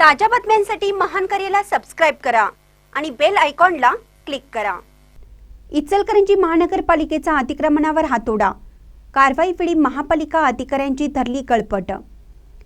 ताज्या बातम्यांसाठी महान करेला सबस्क्राइब करा आणि बेल आयकॉनला क्लिक करा। इचलकरंजी महानगरपालिकेचा अतिक्रमणावर हातोडा, कारवाईवेळी महापालिका अधिकाऱ्यांची धरली गळपट।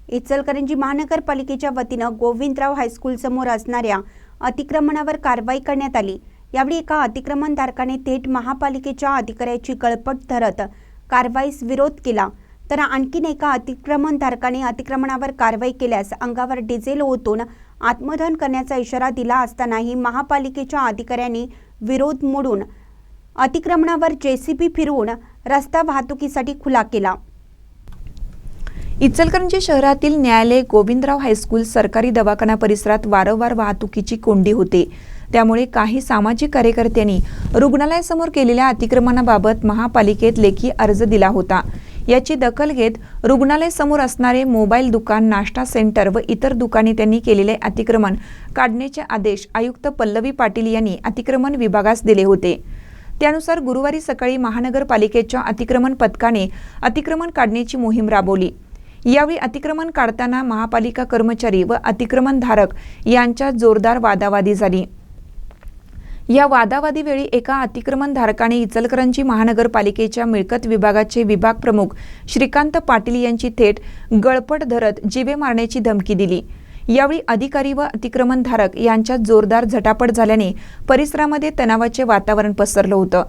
इचलकरंजी महानगरपालिकेच्या वतीनं गोविंदराव हायस्कूल समोर असणाऱ्या अतिक्रमणावर कारवाई करण्यात आली। यावेळी एका अतिक्रमणधारकाने थेट महापालिकेच्या अधिकाऱ्याची गळपट धरत कारवाईस विरोध केला, तर आणखीन एका अतिक्रमणधारकाने अतिक्रमणावर कारवाई केल्यास अंगावर डिझेल ओतून आत्मदहन करण्याचा इशारा दिला असतानाही महापालिकेच्या अधिकाऱ्यांनी विरोध मोडून अतिक्रमणावर जेसीबी फिरवून रस्ता वाहतुकीसाठी खुला केला। इचलकरंजी शहरातील न्यायालय, गोविंदराव हायस्कूल, सरकारी दवाखाना परिसरात वारंवार वाहतुकीची कोंडी होते। त्यामुळे काही सामाजिक कार्यकर्त्यांनी रुग्णालयासमोर केलेल्या अतिक्रमणाबाबत महापालिकेत लेखी अर्ज दिला होता। याची दखल घेत रुग्णालय समोर असणारे मोबाईल दुकान, नाश्ता सेंटर व इतर दुकाने त्यांनी केलेले अतिक्रमण काढण्याचे आदेश आयुक्त पल्लवी पाटील यांनी अतिक्रमण विभागास दिले होते। त्यानुसार गुरुवारी सकाळी महानगरपालिकेच्या अतिक्रमण पथकाने अतिक्रमण काढण्याची मोहीम राबवली। यावेळी अतिक्रमण काढताना महापालिका कर्मचारी व अतिक्रमणधारक यांच्यात जोरदार वादावादी झाली। या वादावादीवेळी एका अतिक्रमणधारकाने इचलकरंजी महानगरपालिकेच्या मिळकत विभागाचे विभाग प्रमुख श्रीकांत पाटील यांची थेट गळपट धरत जीवे मारण्याची धमकी दिली। यावेळी अधिकारी व अतिक्रमणधारक यांच्यात जोरदार झटापट झाल्याने परिसरामध्ये तणावाचे वातावरण पसरलं होतं।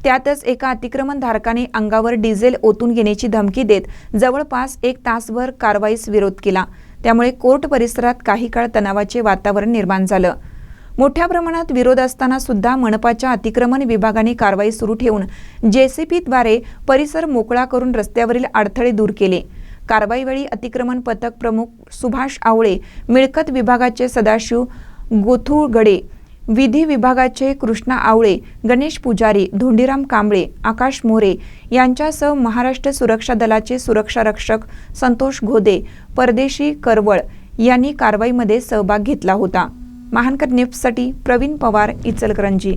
त्यातच एका अतिक्रमणधारकाने अंगावर डिझेल ओतून घेण्याची धमकी देत जवळपास 1 तासभर कारवाईस विरोध केला। त्यामुळे कोर्ट परिसरात काही काळ तणावाचे वातावरण निर्माण झालं। मोठ्या प्रमाणात विरोध असताना सुद्धा मनपाच्या अतिक्रमण विभागाने कारवाई सुरू ठेवून जेसीबीद्वारे परिसर मोकळा करून रस्त्यावरील अडथळे दूर केले। कारवाईवेळी अतिक्रमण पथक प्रमुख सुभाष आवळे, मिळकत विभागाचे सदाशिव गोथुळगडे, विधी विभागाचे कृष्णा आवळे, गणेश पुजारी, धोंडीराम कांबळे, आकाश मोरे यांच्यासह महाराष्ट्र सुरक्षा दलाचे सुरक्षा रक्षक संतोष घोदे, परदेशी करवळ यांनी कारवाईमध्ये सहभाग घेतला होता। महानकर न्यूजसाठी प्रवीण पवार, इचलकरंजी।